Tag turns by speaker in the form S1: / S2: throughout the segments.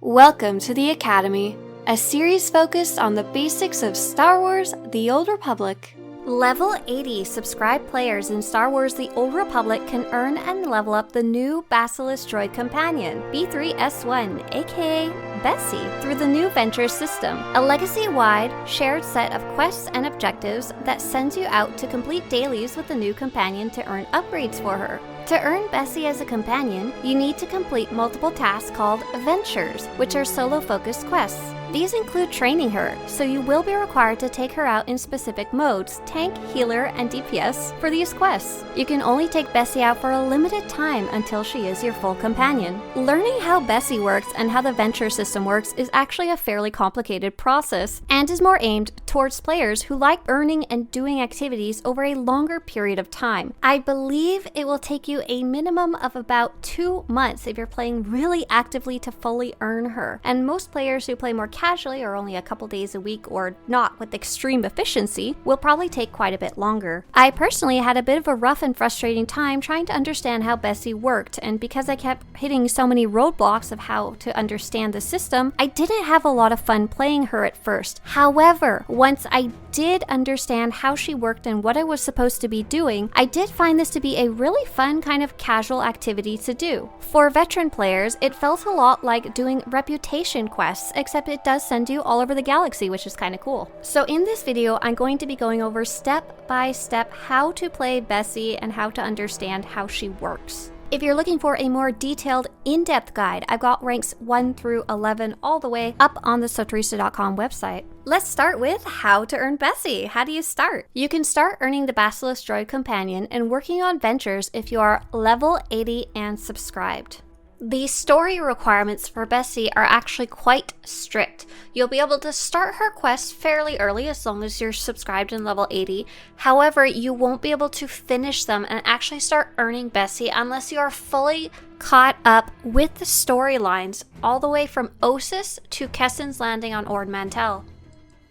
S1: Welcome to the Academy, a series focused on the basics of Star Wars: The Old Republic. Level 80 subscribed players in Star Wars: The Old Republic can earn and level up the new Basilisk droid companion, B3S1, aka Bessie, through the new Ventures system, a legacy-wide, shared set of quests and objectives that sends you out to complete dailies with the new companion to earn upgrades for her. To earn Bessie as a companion, you need to complete multiple tasks called Ventures, which are solo-focused quests. These include training her, so you will be required to take her out in specific modes, tank, healer, and DPS, for these quests. You can only take Bessie out for a limited time until she is your full companion. Learning how Bessie works and how the Venture system works is actually a fairly complicated process, and is more aimed towards players who like earning and doing activities over a longer period of time. I believe it will take you a minimum of about 2 months if you're playing really actively to fully earn her, and most players who play more casually or only a couple days a week or not with extreme efficiency will probably take quite a bit longer. I personally had a bit of a rough and frustrating time trying to understand how Bessie worked, and because I kept hitting so many roadblocks of how to understand the system, I didn't have a lot of fun playing her at first. However, once I did understand how she worked and what I was supposed to be doing, I did find this to be a really fun kind of casual activity to do. For veteran players, it felt a lot like doing reputation quests, except it does send you all over the galaxy, which is kind of cool. So in this video, I'm going to be going over step by step how to play Bessie and how to understand how she works. If you're looking for a more detailed, in-depth guide, I've got ranks 1 through 11 all the way up on the Swtorista.com website. Let's start with how to earn Bessie. How do you start? You can start earning the Basilisk droid companion and working on Ventures if you are level 80 and subscribed. The story requirements for Bessie are actually quite strict. You'll be able to start her quests fairly early as long as you're subscribed in level 80. However, you won't be able to finish them and actually start earning Bessie unless you are fully caught up with the storylines all the way from Ossus to Kessin's landing on Ord Mantell.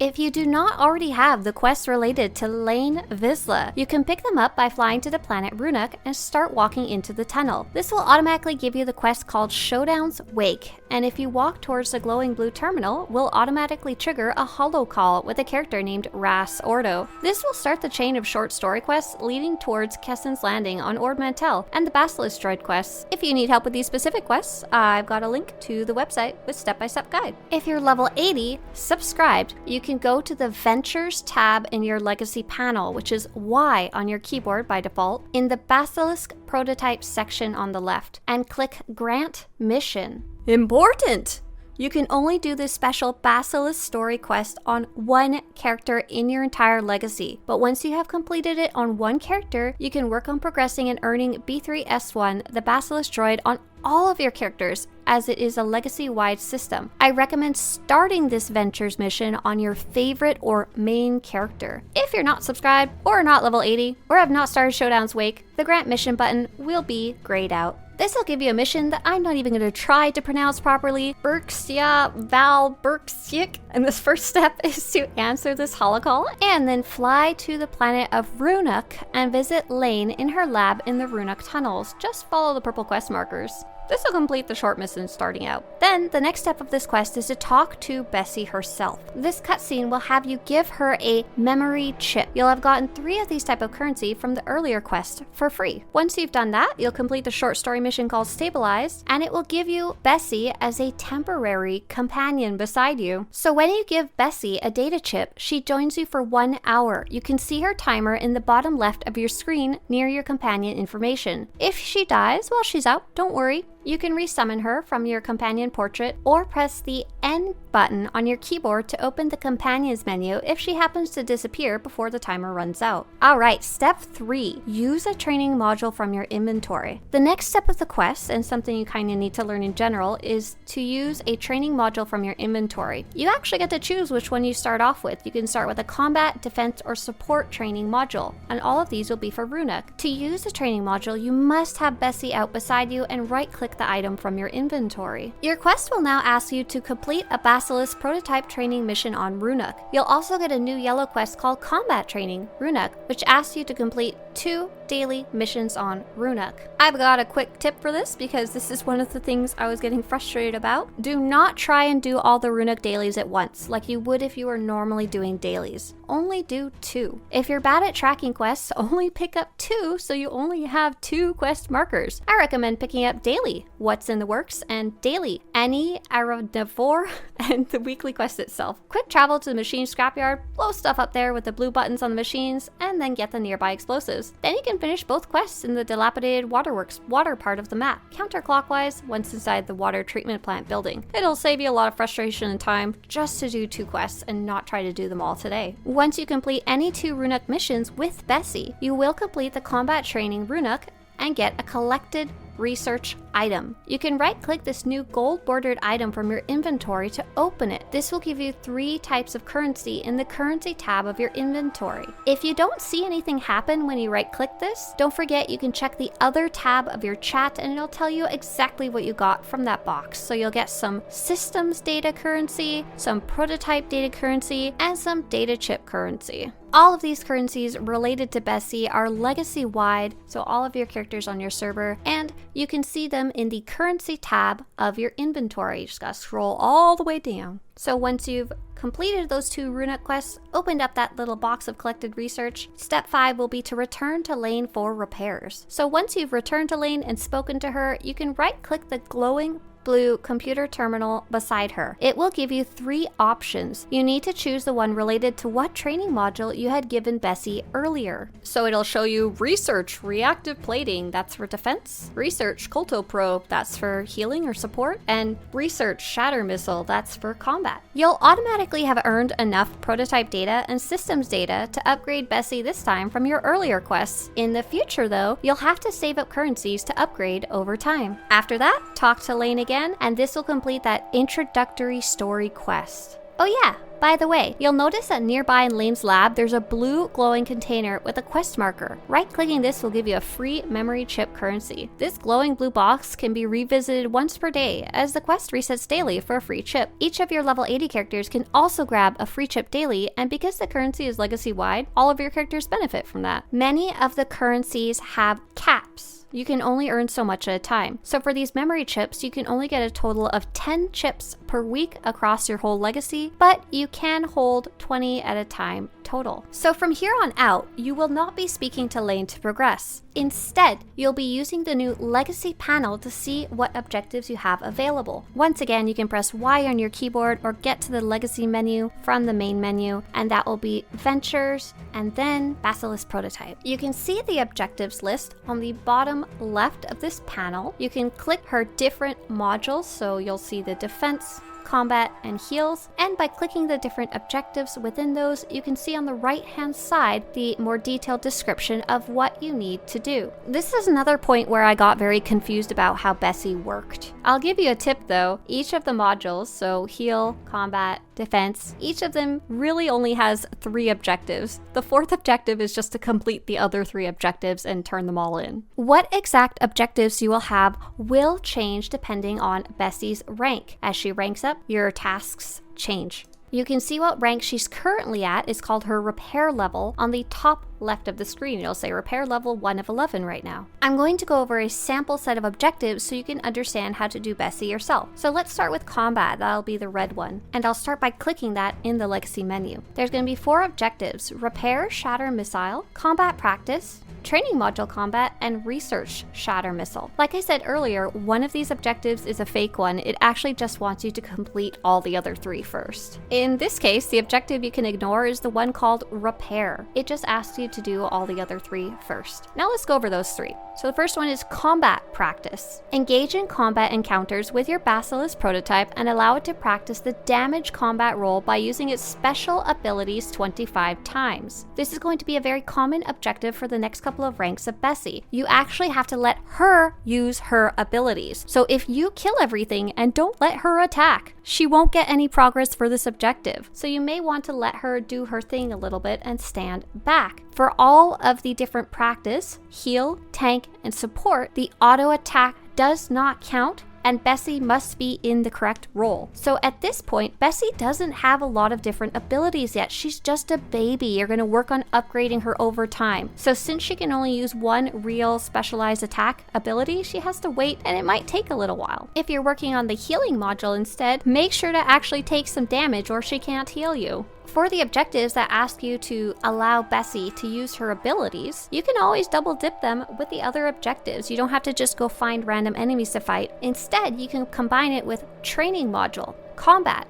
S1: If you do not already have the quests related to Lane Vizsla, you can pick them up by flying to the planet Runuk and start walking into the tunnel. This will automatically give you the quest called Showdown's Wake, and if you walk towards the glowing blue terminal, will automatically trigger a holo call with a character named Ras Ordo. This will start the chain of short story quests leading towards Kessin's landing on Ord Mantell and the Basilisk droid quests. If you need help with these specific quests, I've got a link to the website with step-by-step guide. If you're level 80, subscribed, you can go to the Ventures tab in your Legacy panel, which is Y on your keyboard by default, in the Basilisk prototype section on the left, and click Grant Mission. Important! You can only do this special Basilisk story quest on one character in your entire legacy, but once you have completed it on one character, you can work on progressing and earning B3S1, the Basilisk droid, on all of your characters, as it is a legacy-wide system. I recommend starting this Ventures mission on your favorite or main character. If you're not subscribed, or not level 80, or have not started Showdown's Wake, the Grant Mission button will be grayed out. This will give you a mission that I'm not even going to try to pronounce properly, Berksya Val Berksyk, and this first step is to answer this holocall, and then fly to the planet of Runuk and visit Lane in her lab in the Runuk tunnels. Just follow the purple quest markers. This will complete the short mission starting out. Then, the next step of this quest is to talk to Bessie herself. This cutscene will have you give her a memory chip. You'll have gotten 3 of these type of currency from the earlier quest for free. Once you've done that, you'll complete the short story mission called Stabilized, and it will give you Bessie as a temporary companion beside you. So when you give Bessie a data chip, she joins you for 1 hour. You can see her timer in the bottom left of your screen near your companion information. If she dies while she's out, don't worry. You can resummon her from your companion portrait or press the N button on your keyboard to open the companions menu if she happens to disappear before the timer runs out. Alright, step 3. Use a training module from your inventory. The next step of the quest, and something you kind of need to learn in general, is to use a training module from your inventory. You actually get to choose which one you start off with. You can start with a combat, defense, or support training module, and all of these will be for Runuk. To use a training module, you must have Bessie out beside you and right-click the item from your inventory. Your quest will now ask you to complete a Basilisk prototype training mission on Runuk. You'll also get a new yellow quest called Combat Training Runuk, which asks you to complete 2 daily missions on Runuk. I've got a quick tip for this because this is one of the things I was getting frustrated about. Do not try and do all the Runuk dailies at once, like you would if you were normally doing dailies. Only do 2. If you're bad at tracking quests, only pick up 2 so you only have 2 quest markers. I recommend picking up daily, what's in the works, and daily, any Aerodivore, and the weekly quest itself. Quick travel to the machine scrapyard, blow stuff up there with the blue buttons on the machines, and then get the nearby explosives. Then you can finish both quests in the dilapidated waterworks water part of the map, counterclockwise once inside the water treatment plant building. It'll save you a lot of frustration and time just to do 2 quests and not try to do them all today. Once you complete any 2 Runuk missions with Bessie, you will complete the combat training Runuk and get a collected research item. You can right-click this new gold-bordered item from your inventory to open it. This will give you 3 types of currency in the currency tab of your inventory. If you don't see anything happen when you right-click this, don't forget you can check the other tab of your chat and it'll tell you exactly what you got from that box. So you'll get some systems data currency, some prototype data currency, and some data chip currency. All of these currencies related to Bessie are legacy-wide, so all of your characters on your server, and you can see them in the currency tab of your inventory. You just gotta scroll all the way down. So once you've completed those 2 Runuk quests, opened up that little box of collected research, step 5 will be to return to Lane for repairs. So once you've returned to Lane and spoken to her, you can right-click the glowing blue computer terminal beside her. It will give you 3 options. You need to choose the one related to what training module you had given Bessie earlier. So it'll show you research reactive plating, that's for defense, research colto probe, that's for healing or support, and research shatter missile, that's for combat. You'll automatically have earned enough prototype data and systems data to upgrade Bessie this time from your earlier quests. In the future though, you'll have to save up currencies to upgrade over time. After that, talk to Lane again, and this will complete that introductory story quest. Oh yeah, by the way, you'll notice that nearby in Lane's lab, there's a blue glowing container with a quest marker. Right-clicking this will give you a free memory chip currency. This glowing blue box can be revisited once per day, as the quest resets daily for a free chip. Each of your level 80 characters can also grab a free chip daily, and because the currency is legacy-wide, all of your characters benefit from that. Many of the currencies have caps. You can only earn so much at a time. So for these memory chips, you can only get a total of 10 chips per week across your whole legacy, but you can hold 20 at a time total. So from here on out, you will not be speaking to Lane to progress. Instead, you'll be using the new legacy panel to see what objectives you have available. Once again, you can press Y on your keyboard or get to the legacy menu from the main menu, and that will be Ventures and then Basilisk Prototype. You can see the objectives list on the bottom left of this panel. You can click her different modules, so you'll see the defense, combat, and heals, and by clicking the different objectives within those, you can see on the right hand side the more detailed description of what you need to do. This is another point where I got very confused about how Bessie worked. I'll give you a tip though. Each of the modules, so heal, combat, defense, each of them really only has 3 objectives. The 4th objective is just to complete the other 3 objectives and turn them all in. What exact objectives you will have will change depending on Bessie's rank. As she ranks up, your tasks change. You can see what rank she's currently at is called her repair level on the top left of the screen. It'll say repair level 1 of 11 right now. I'm going to go over a sample set of objectives so you can understand how to do Bessie yourself. So let's start with combat. That'll be the red one. And I'll start by clicking that in the legacy menu. There's going to be 4 objectives: repair shatter missile, combat practice, training module combat, and research shatter missile. Like I said earlier, one of these objectives is a fake one. It actually just wants you to complete all the other 3 first. In this case, the objective you can ignore is the one called repair. It just asks you to do all the other 3 first. Now let's go over those 3. So the first one is combat practice. Engage in combat encounters with your Basilisk prototype and allow it to practice the damage combat roll by using its special abilities 25 times. This is going to be a very common objective for the next couple of ranks of Bessie. You actually have to let her use her abilities. So if you kill everything and don't let her attack, she won't get any progress for this objective. So you may want to let her do her thing a little bit and stand back. For all of the different practice, heal, tank, and support, the auto attack does not count and Bessie must be in the correct role. So at this point, Bessie doesn't have a lot of different abilities yet. She's just a baby. You're going to work on upgrading her over time. So since she can only use one real specialized attack ability, she has to wait, and it might take a little while. If you're working on the healing module instead, make sure to actually take some damage or she can't heal you. For the objectives that ask you to allow Bessie to use her abilities, you can always double dip them with the other objectives. You don't have to just go find random enemies to fight. Instead, you can combine it with training module, combat.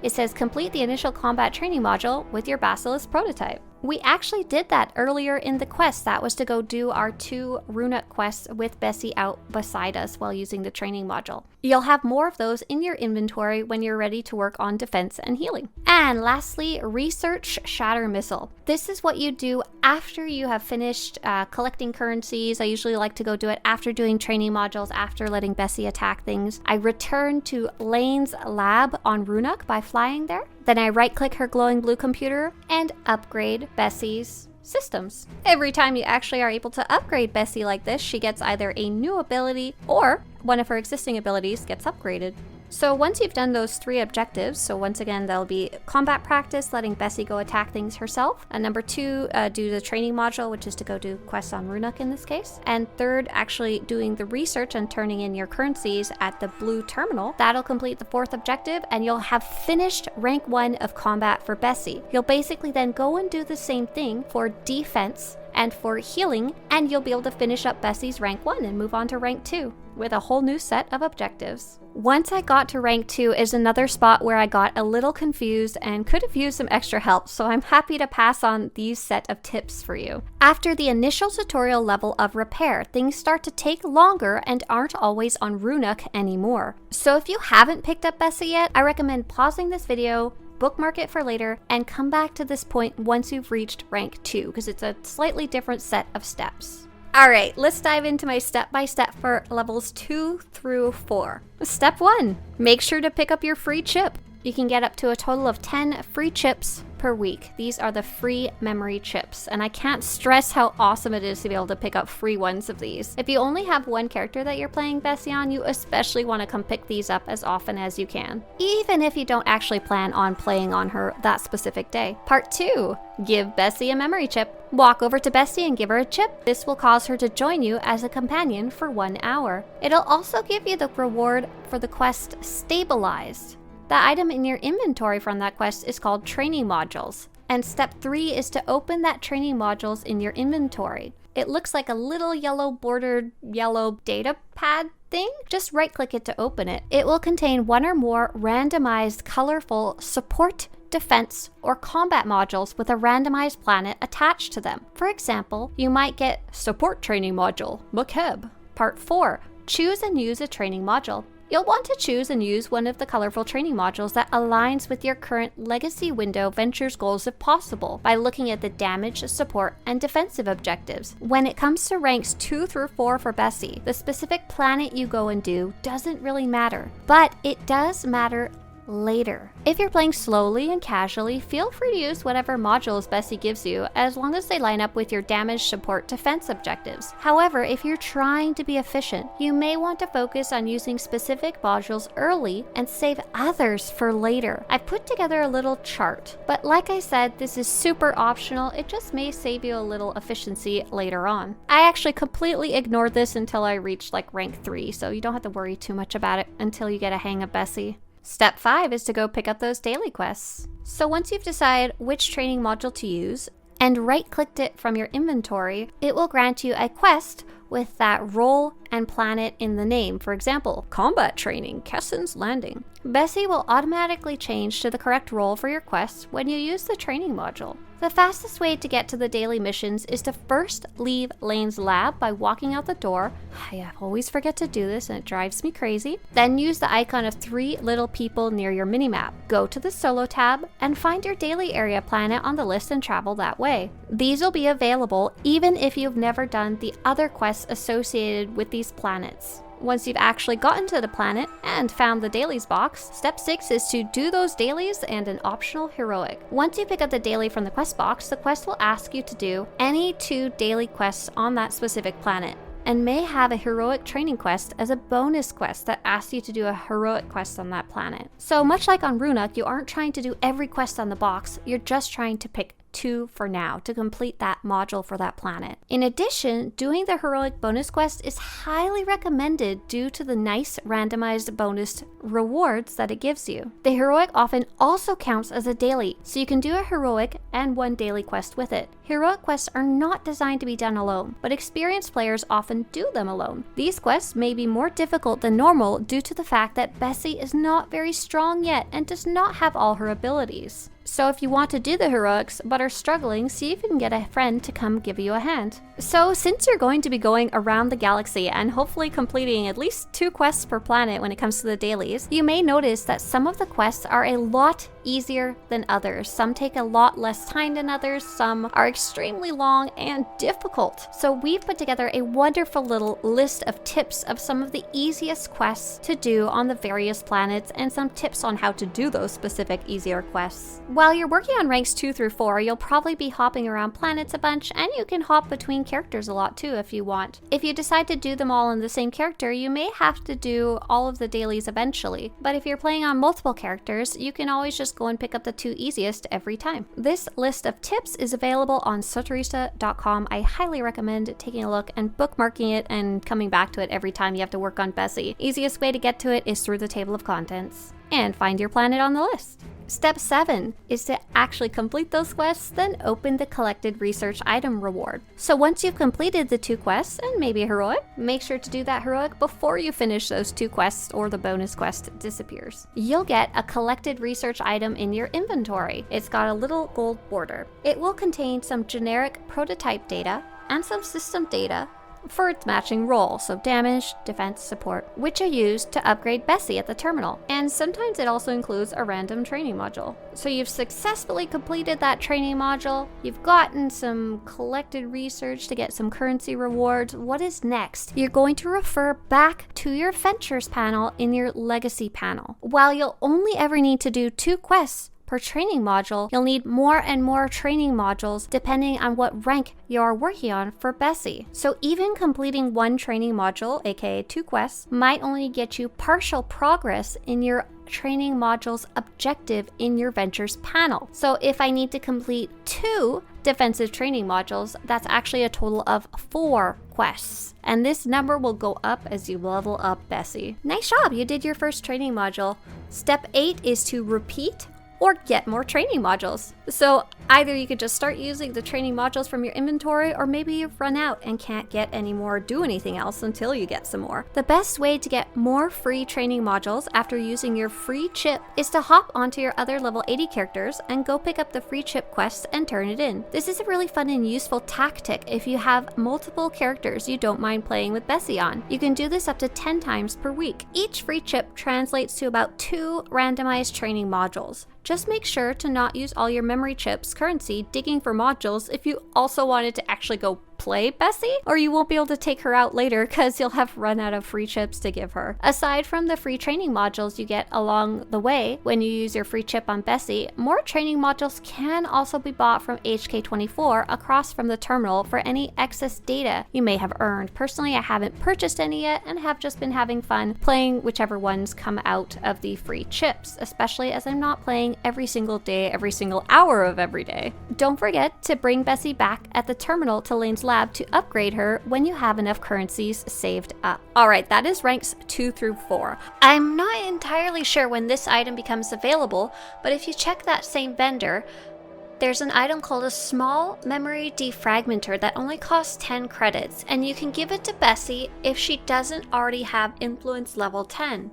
S1: It says complete the initial combat training module with your Basilisk prototype. We actually did that earlier in the quest. That was to go do our 2 Runuk quests with Bessie out beside us while using the training module. You'll have more of those in your inventory when you're ready to work on defense and healing. And lastly, research Shatter Missile. This is what you do after you have finished collecting currencies. I usually like to go do it after doing training modules, after letting Bessie attack things. I return to Lane's lab on Runuk by flying there. Then I right-click her glowing blue computer and upgrade Bessie's systems. Every time you actually are able to upgrade Bessie like this, she gets either a new ability or one of her existing abilities gets upgraded. So once you've done those 3 objectives, so once again, that'll be combat practice, letting Bessie go attack things herself. And number 2, do the training module, which is to go do quests on Runuk in this case. And 3rd, actually doing the research and turning in your currencies at the blue terminal. That'll complete the 4th objective, and you'll have finished rank 1 of combat for Bessie. You'll basically then go and do the same thing for defense and for healing, and you'll be able to finish up Bessie's rank 1 and move on to rank 2 with a whole new set of objectives. Once I got to rank 2 is another spot where I got a little confused and could have used some extra help, so I'm happy to pass on these set of tips for you. After the initial tutorial level of repair, things start to take longer and aren't always on Runuk anymore. So if you haven't picked up Bessie yet, I recommend pausing this video, bookmark it for later, and come back to this point once you've reached rank 2, because it's a slightly different set of steps. Alright, let's dive into my step-by-step for levels 2 through 4. Step 1, make sure to pick up your free chip. You can get up to a total of 10 free chips per week. These are the free memory chips, and I can't stress how awesome it is to be able to pick up free ones of these. If you only have one character that you're playing Bessie on, you especially want to come pick these up as often as you can, even if you don't actually plan on playing on her that specific day. Part 2, give Bessie a memory chip. Walk over to Bessie and give her a chip. This will cause her to join you as a companion for 1 hour. It'll also give you the reward for the quest Stabilized. The item in your inventory from that quest is called Training Modules. And step 3 is to open that training modules in your inventory. It looks like a little yellow bordered yellow data pad thing. Just right click it to open it. It will contain 1 or more randomized colorful support, defense, or combat modules with a randomized planet attached to them. For example, you might get Support Training Module, Makeb. Part 4, choose and use a training module. You'll want to choose and use one of the colorful training modules that aligns with your current Legacy window Ventures goals if possible, by looking at the damage, support, and defensive objectives. When it comes to ranks 2 through 4 for Bessie, the specific planet you go and do doesn't really matter, but it does matter later. If you're playing slowly and casually, feel free to use whatever modules Bessie gives you, as long as they line up with your damage, support, defense objectives. However, if you're trying to be efficient, you may want to focus on using specific modules early and save others for later. I've put together a little chart, but like I said, this is super optional. It just may save you a little efficiency later on. I actually completely ignored this until I reached like rank 3, so you don't have to worry too much about it until you get a hang of Bessie. Step 5 is to go pick up those daily quests. So once you've decided which training module to use and right-clicked it from your inventory, it will grant you a quest with that role and planet in the name. For example, Combat Training, Kessen's Landing. Bessie will automatically change to the correct role for your quest when you use the training module. The fastest way to get to the daily missions is to first leave Lane's lab by walking out the door. I always forget to do this and it drives me crazy. Then use the icon of 3 little people near your minimap. Go to the solo tab and find your daily area planet on the list and travel that way. These will be available even if you've never done the other quests associated with these planets. Once you've actually gotten to the planet and found the dailies box, step 6 is to do those dailies and an optional heroic. Once you pick up the daily from the quest box, the quest will ask you to do any 2 daily quests on that specific planet. and may have a heroic training quest as a bonus quest that asks you to do a heroic quest on that planet. So much like on Runuk, you aren't trying to do every quest on the box, you're just trying to pick 2 for now to complete that module for that planet. In addition, doing the heroic bonus quest is highly recommended due to the nice randomized bonus rewards that it gives you. The heroic often also counts as a daily, so you can do a heroic and 1 daily quest with it. Heroic quests are not designed to be done alone, but experienced players often do them alone. These quests may be more difficult than normal due to the fact that Bessie is not very strong yet and does not have all her abilities. So if you want to do the heroics but are struggling, see if you can get a friend to come give you a hand. So since you're going to be going around the galaxy and hopefully completing at least 2 quests per planet when it comes to the dailies, you may notice that some of the quests are a lot easier than others. Some take a lot less time than others, some are extremely long and difficult. So we've put together a wonderful little list of tips of some of the easiest quests to do on the various planets and some tips on how to do those specific easier quests. While you're working on ranks 2 through 4, you'll probably be hopping around planets a bunch, and you can hop between characters a lot too if you want. If you decide to do them all in the same character, you may have to do all of the dailies eventually, but if you're playing on multiple characters, you can always just go and pick up the 2 easiest every time. This list of tips is available on Swtorista.com. I highly recommend taking a look and bookmarking it and coming back to it every time you have to work on Bessie. Easiest way to get to it is through the table of contents. And find your planet on the list. Step 7 is to actually complete those quests, then open the collected research item reward. So once you've completed the 2 quests and maybe a heroic, make sure to do that heroic before you finish those 2 quests or the bonus quest disappears. You'll get a collected research item in your inventory. It's got a little gold border. It will contain some generic prototype data and some system data for its matching role, so damage, defense, support, which are used to upgrade Bessie at the terminal. And sometimes it also includes a random training module. So you've successfully completed that training module, you've gotten some collected research to get some currency rewards. What is next? You're going to refer back to your Ventures panel in your Legacy panel. While you'll only ever need to do 2 quests per training module, you'll need more and more training modules depending on what rank you are working on for Bessie. So even completing 1 training module, aka 2 quests, might only get you partial progress in your training module's objective in your Ventures panel. So if I need to complete 2 defensive training modules, that's actually a total of 4 quests. And this number will go up as you level up Bessie. Nice job, you did your first training module. Step 8 is to repeat or get more training modules. So either you could just start using the training modules from your inventory, or maybe you've run out and can't get any more or do anything else until you get some more. The best way to get more free training modules after using your free chip is to hop onto your other level 80 characters and go pick up the free chip quest and turn it in. This is a really fun and useful tactic if you have multiple characters you don't mind playing with Bessie on. You can do this up to 10 times per week. Each free chip translates to about 2 randomized training modules. Just make sure to not use all your memory chips currency digging for modules if you also wanted to actually go play Bessie, or you won't be able to take her out later because you'll have run out of free chips to give her. Aside from the free training modules you get along the way when you use your free chip on Bessie, more training modules can also be bought from HK24 across from the terminal for any excess data you may have earned. Personally, I haven't purchased any yet and have just been having fun playing whichever ones come out of the free chips, especially as I'm not playing every single day, every single hour of every day. Don't forget to bring Bessie back at the terminal to Lane's lab to upgrade her when you have enough currencies saved up. Alright, that is ranks 2 through 4. I'm not entirely sure when this item becomes available, but if you check that same vendor, there's an item called a small memory defragmenter that only costs 10 credits, and you can give it to Bessie if she doesn't already have influence level 10.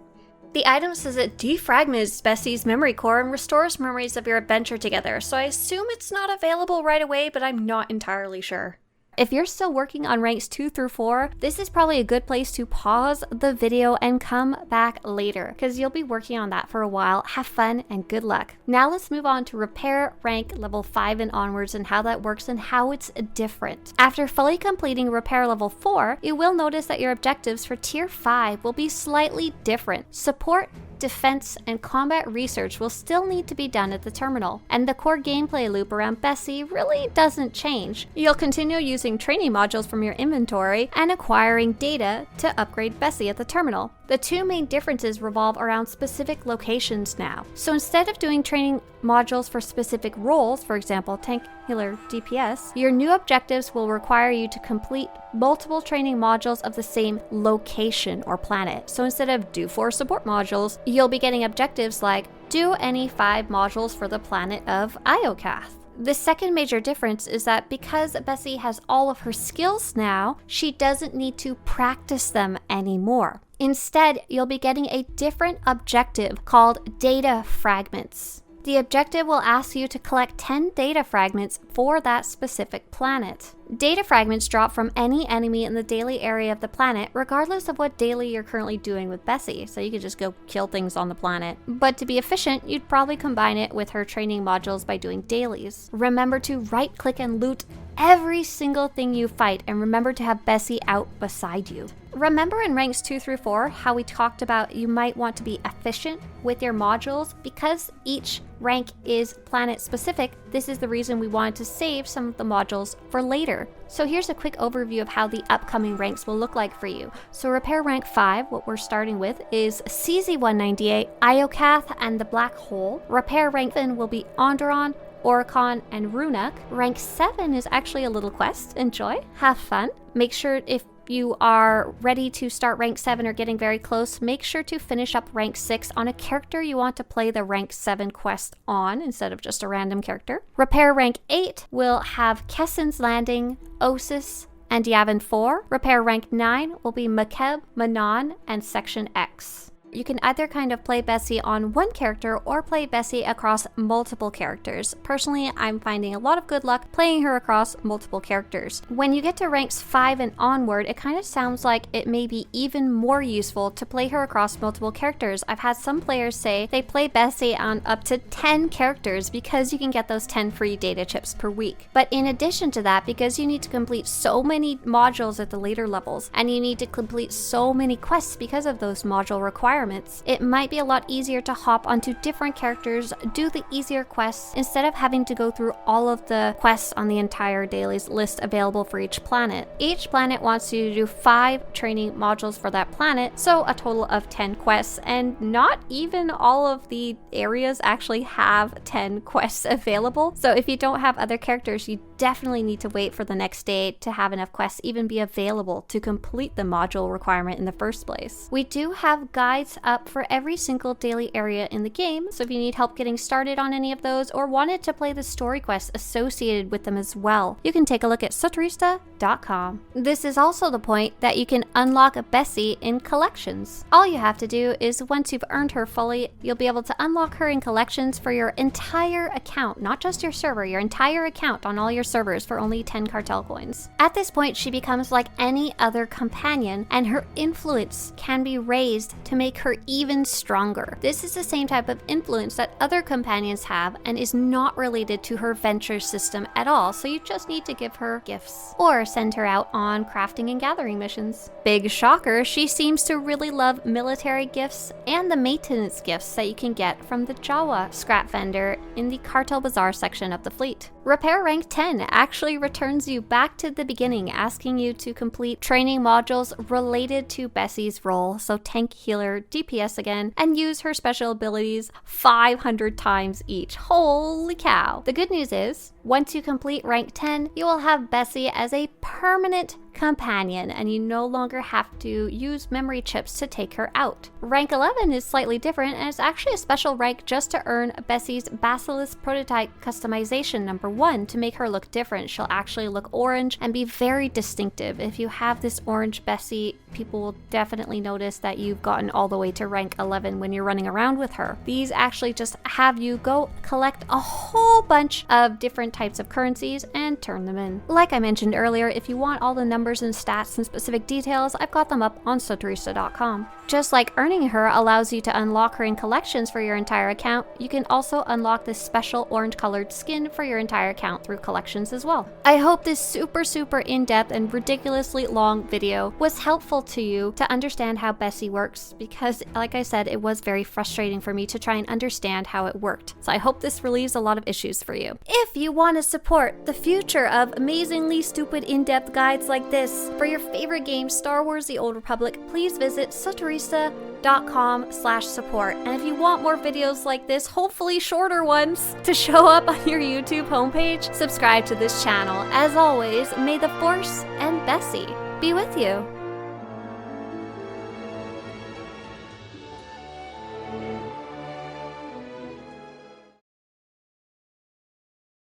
S1: The item says it defragments Bessie's memory core and restores memories of your adventure together, so I assume it's not available right away, but I'm not entirely sure. If you're still working on ranks 2 through 4, this is probably a good place to pause the video and come back later, because you'll be working on that for a while. Have fun and good luck. Now let's move on to repair rank level 5 and onwards and how that works and how it's different. After fully completing repair level 4, you will notice that your objectives for tier 5 will be slightly different. Support defense, and combat research will still need to be done at the terminal, and the core gameplay loop around Bessie really doesn't change. You'll continue using training modules from your inventory and acquiring data to upgrade Bessie at the terminal. The two main differences revolve around specific locations now. So instead of doing training modules for specific roles, for example, tank, healer, DPS, your new objectives will require you to complete multiple training modules of the same location or planet. So instead of do 4 support modules, you'll be getting objectives like do any 5 modules for the planet of Iokath. The second major difference is that because Bessie has all of her skills now, she doesn't need to practice them anymore. Instead, you'll be getting a different objective called data fragments. The objective will ask you to collect 10 data fragments for that specific planet. Data fragments drop from any enemy in the daily area of the planet, regardless of what daily you're currently doing with Bessie, so you could just go kill things on the planet. But to be efficient, you'd probably combine it with her training modules by doing dailies. Remember to right-click and loot every single thing you fight, and remember to have Bessie out beside you. Remember in ranks 2 through 4 how we talked about you might want to be efficient with your modules? Because each rank is planet specific, this is the reason we wanted to save some of the modules for later. So here's a quick overview of how the upcoming ranks will look like for you. So repair rank 5, what we're starting with, is CZ198, Iokath, and the Black Hole. Repair rank 7 will be Onderon, Oricon, and Runuk. Rank 7 is actually a little quest. Enjoy, have fun. Make sure if you are ready to start rank 7 or getting very close, make sure to finish up rank 6 on a character you want to play the rank 7 quest on instead of just a random character. Repair rank 8 will have Kessen's Landing, Osis, and Yavin 4. Repair rank 9 will be Makeb, Manon, and Section X. You can either kind of play Bessie on one character or play Bessie across multiple characters. Personally, I'm finding a lot of good luck playing her across multiple characters. When you get to ranks 5 and onward, it kind of sounds like it may be even more useful to play her across multiple characters. I've had some players say they play Bessie on up to 10 characters because you can get those 10 free data chips per week. But in addition to that, because you need to complete so many modules at the later levels, and you need to complete so many quests because of those module requirements, it might be a lot easier to hop onto different characters, do the easier quests, instead of having to go through all of the quests on the entire dailies list available for each planet. Each planet wants you to do 5 training modules for that planet, so a total of 10 quests, and not even all of the areas actually have 10 quests available. So if you don't have other characters, you definitely need to wait for the next day to have enough quests even be available to complete the module requirement in the first place. We do have guides up for every single daily area in the game, so if you need help getting started on any of those or wanted to play the story quests associated with them as well, you can take a look at Swtorista.com. This is also the point that you can unlock Bessie in collections. All you have to do is once you've earned her fully, you'll be able to unlock her in collections for your entire account, not just your server, your entire account on all your servers for only 10 cartel coins. At this point, she becomes like any other companion, and her influence can be raised to make her even stronger. This is the same type of influence that other companions have and is not related to her venture system at all, so you just need to give her gifts or send her out on crafting and gathering missions. Big shocker, she seems to really love military gifts and the maintenance gifts that you can get from the Jawa scrap vendor in the Cartel Bazaar section of the fleet. Repair rank 10 actually returns you back to the beginning, asking you to complete training modules related to Bessie's role, so tank, healer, DPS again, and use her special abilities 500 times each. Holy cow! The good news is, once you complete rank 10, you will have Bessie as a permanent companion, and you no longer have to use memory chips to take her out. Rank 11 is slightly different, and it's actually a special rank just to earn Bessie's Basilisk prototype customization number 1 to make her look different. She'll actually look orange and be very distinctive. If you have this orange Bessie, people will definitely notice that you've gotten all the way to rank 11 when you're running around with her. These actually just have you go collect a whole bunch of different types of currencies and turn them in. Like I mentioned earlier, if you want all the numbers numbers and stats and specific details, I've got them up on Swtorista.com. Just like earning her allows you to unlock her in collections for your entire account, you can also unlock this special orange-colored skin for your entire account through collections as well. I hope this super in-depth and ridiculously long video was helpful to you to understand how Bessie works, because like I said, it was very frustrating for me to try and understand how it worked. So I hope this relieves a lot of issues for you. If you want to support the future of amazingly stupid in-depth guides like this for your favorite game, Star Wars The Old Republic, please visit Swtorista.com/support. And if you want more videos like this, hopefully shorter ones, to show up on your YouTube homepage, subscribe to this channel. As always, may the Force and Bessie be with you.